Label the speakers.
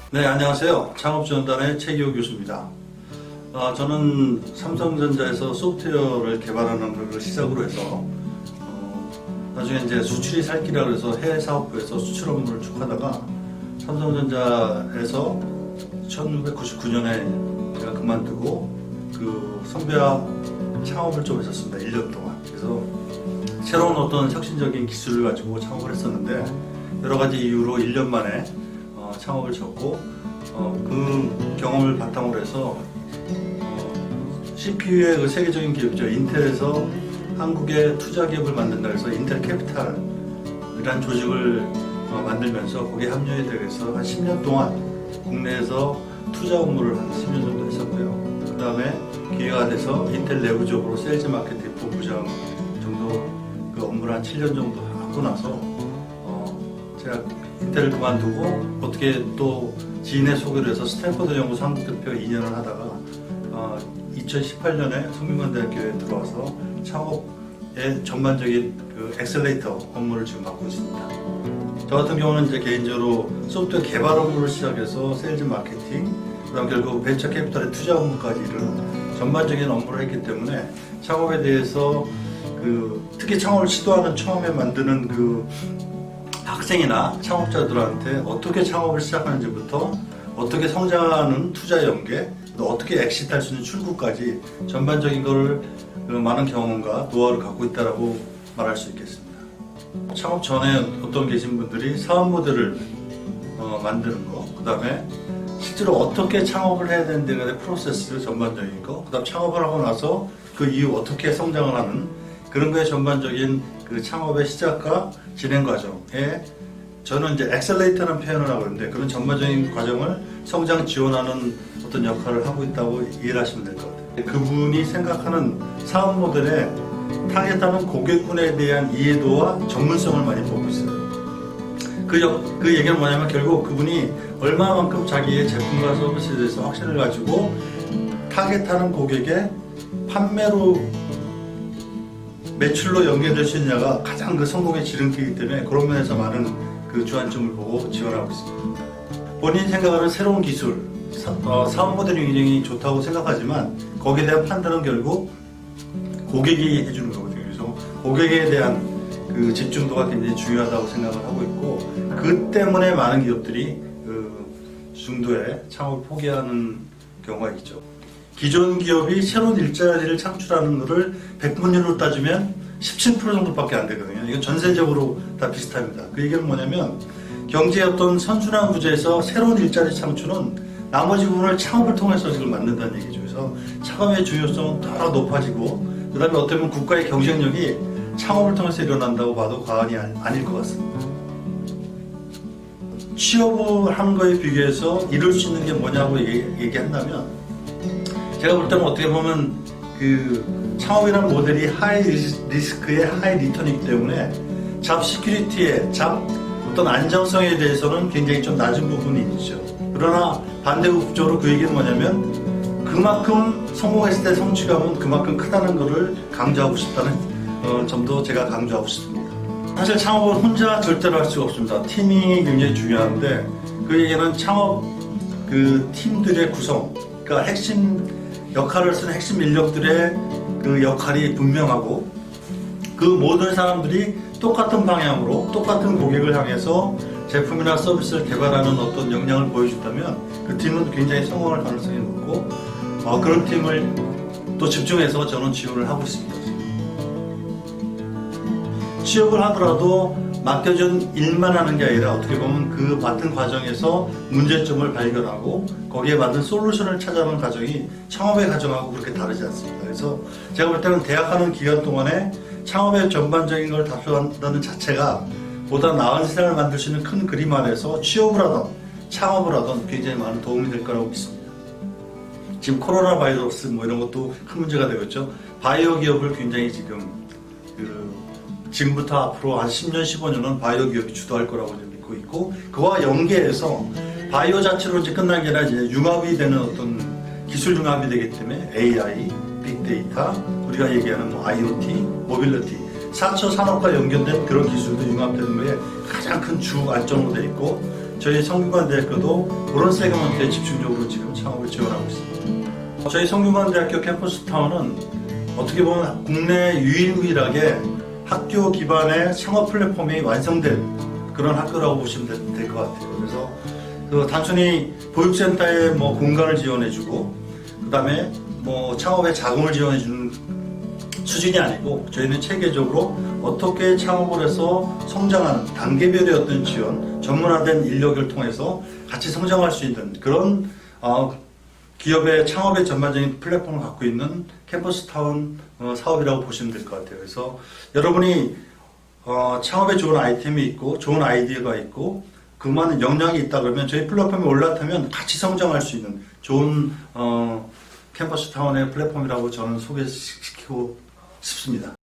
Speaker 1: 네, 안녕하세요. 창업지원단의 최기호 교수입니다. 저는 삼성전자에서 소프트웨어를 개발하는 걸 시작으로 해서 나중에 이제 수출이 살 길이라 해서 해외 사업부에서 수출 업무를 쭉 하다가 삼성전자에서 1999년에 제가 그만두고 그 선배와 창업을 좀 했었습니다. 1년 동안. 그래서 새로운 어떤 혁신적인 기술을 가지고 창업을 했었는데 여러 가지 이유로 1년 만에 창업을 접고 그 경험을 바탕으로 해서 CPU의 그 세계적인 기업이죠. 인텔에서 한국의 투자 기업을 만든다 해서 인텔 캐피탈이라는 조직을 만들면서 거기에 합류에 대해서 한 10년 동안 국내에서 투자 업무를 한 10년 정도 했었고요. 그 다음에 기회가 돼서 인텔 내부적으로 세일즈 마케팅 본부장 정도 그 업무를 한 7년 정도 하고 나서 제가 인텔을 그만두고 어떻게 또 지인의 소개를 해서 스탠퍼드 연구소 한국대표 2년을 하다가 2018년에 성균관대학교에 들어와서 창업의 전반적인 그 엑셀레이터 업무를 지금 맡고 있습니다. 저 같은 경우는 이제 개인적으로 소프트웨어 개발 업무를 시작해서 세일즈 마케팅, 그다음 결국 벤처 캐피탈의 투자 업무까지 이르는 전반적인 업무를 했기 때문에 창업에 대해서 특히 창업을 시도하는 처음에 만드는 학생이나 창업자들한테 어떻게 창업을 시작하는지부터 어떻게 성장하는 투자 연계, 또 어떻게 엑시트할 수 있는 출구까지 전반적인 걸 많은 경험과 노하우를 갖고 있다고 말할 수 있겠습니다. 창업 전에 어떤 계신 분들이 사업 모델을 만드는 거, 그 다음에 실제로 어떻게 창업을 해야 되는 데가 대 프로세스 전반적인 거, 그 다음 창업을 하고 나서 그 이후 어떻게 성장을 하는 그런 거의 전반적인 그 창업의 시작과 진행 과정에 저는 이제 엑셀레이터라는 표현을 하고 있는데 그런 전반적인 과정을 성장 지원하는 어떤 역할을 하고 있다고 이해를 하시면 될 것 같아요. 그분이 생각하는 사업 모델에 타겟하는 고객군에 대한 이해도와 전문성을 많이 보고 있어요. 그 얘기는 뭐냐면 결국 그분이 얼마만큼 자기의 제품과 서비스에 대해서 확신을 가지고 타겟하는 고객의 판매로 매출로 연계될 수 있느냐가 가장 그 성공의 지름길이기 때문에 그런 면에서 많은 그 주안점을 보고 지원하고 있습니다. 본인이 생각하는 새로운 기술, 사업 모델이 굉장히 좋다고 생각하지만 거기에 대한 판단은 결국 고객이 해주는 거거든요. 그래서 고객에 대한 그 집중도가 굉장히 중요하다고 생각을 하고 있고 그 때문에 많은 기업들이 중도에 창업을 포기하는 경우가 있죠. 기존 기업이 새로운 일자리를 창출하는 것을 100분율로 따지면 17% 정도밖에 안 되거든요. 이건 전세적으로 다 비슷합니다. 그 얘기는 뭐냐면 경제의 어떤 선순환 구조에서 새로운 일자리 창출은 나머지 부분을 창업을 통해서 지금 만든다는 얘기죠. 그래서 창업의 중요성은 더 높아지고 그 다음에 어떻게 보면 국가의 경쟁력이 창업을 통해서 일어난다고 봐도 과언이 아닐 것 같습니다. 취업을 하는 거에 비교해서 이룰 수 있는 게 뭐냐고 얘기한다면 제가 볼 때는 어떻게 보면 창업이라는 모델이 하이 리스크에 하이 리턴이기 때문에 잡 시큐리티에 어떤 안정성에 대해서는 굉장히 좀 낮은 부분이 있죠. 그러나 반대급적으로 그 얘기는 뭐냐면 그만큼 성공했을 때 성취감은 그만큼 크다는 것을 강조하고 싶다는 점도 제가 강조하고 싶습니다. 사실 창업은 혼자 절대로 할 수가 없습니다. 팀이 굉장히 중요한데 그 얘기는 창업 팀들의 구성, 그러니까 핵심 역할을 쓰는 핵심 인력들의 그 역할이 분명하고 그 모든 사람들이 똑같은 방향으로 똑같은 고객을 향해서 제품이나 서비스를 개발하는 어떤 역량을 보여준다면 그 팀은 굉장히 성공할 가능성이 높고 그런 팀을 또 집중해서 저는 지원을 하고 있습니다. 취업을 하더라도 맡겨준 일만 하는 게 아니라 어떻게 보면 그 맡은 과정에서 문제점을 발견하고 거기에 맞는 솔루션을 찾아가는 과정이 창업의 과정하고 그렇게 다르지 않습니다. 그래서 제가 볼 때는 대학하는 기간 동안에 창업의 전반적인 걸 답변한다는 자체가 보다 나은 세상을 만들 수 있는 큰 그림 안에서 취업을 하든 창업을 하든 굉장히 많은 도움이 될 거라고 믿습니다. 지금 코로나 바이러스 이런 것도 큰 문제가 되고 있죠. 바이오 기업을 굉장히 지금부터 앞으로 한 10년, 15년은 바이오 기업이 주도할 거라고 믿고 있고 그와 연계해서 바이오 자체로 이제 끝난 게 아니라 이제 융합이 되는 어떤 기술 융합이 되기 때문에 AI, 빅데이터, 우리가 얘기하는 IoT, 모빌리티, 4차 산업과 연결된 그런 기술도 융합되는 거에 가장 큰 주 안점으로 되어 있고 저희 성균관대학교도 그런 세그먼트에 집중적으로 지금 창업을 지원하고 있습니다. 저희 성균관대학교 캠퍼스타운은 어떻게 보면 국내 유일무이하게 학교 기반의 창업 플랫폼이 완성된 그런 학교라고 보시면 될 것 같아요. 그래서 단순히 보육센터에 공간을 지원해주고, 그 다음에 창업에 자금을 지원해주는 수준이 아니고, 저희는 체계적으로 어떻게 창업을 해서 성장하는 단계별의 어떤 지원, 전문화된 인력을 통해서 같이 성장할 수 있는 그런 기업의 창업의 전반적인 플랫폼을 갖고 있는 캠퍼스타운 사업이라고 보시면 될 것 같아요. 그래서 여러분이 창업에 좋은 아이템이 있고 좋은 아이디어가 있고 그만한 역량이 있다 그러면 저희 플랫폼에 올라타면 같이 성장할 수 있는 좋은 캠퍼스타운의 플랫폼이라고 저는 소개시키고 싶습니다.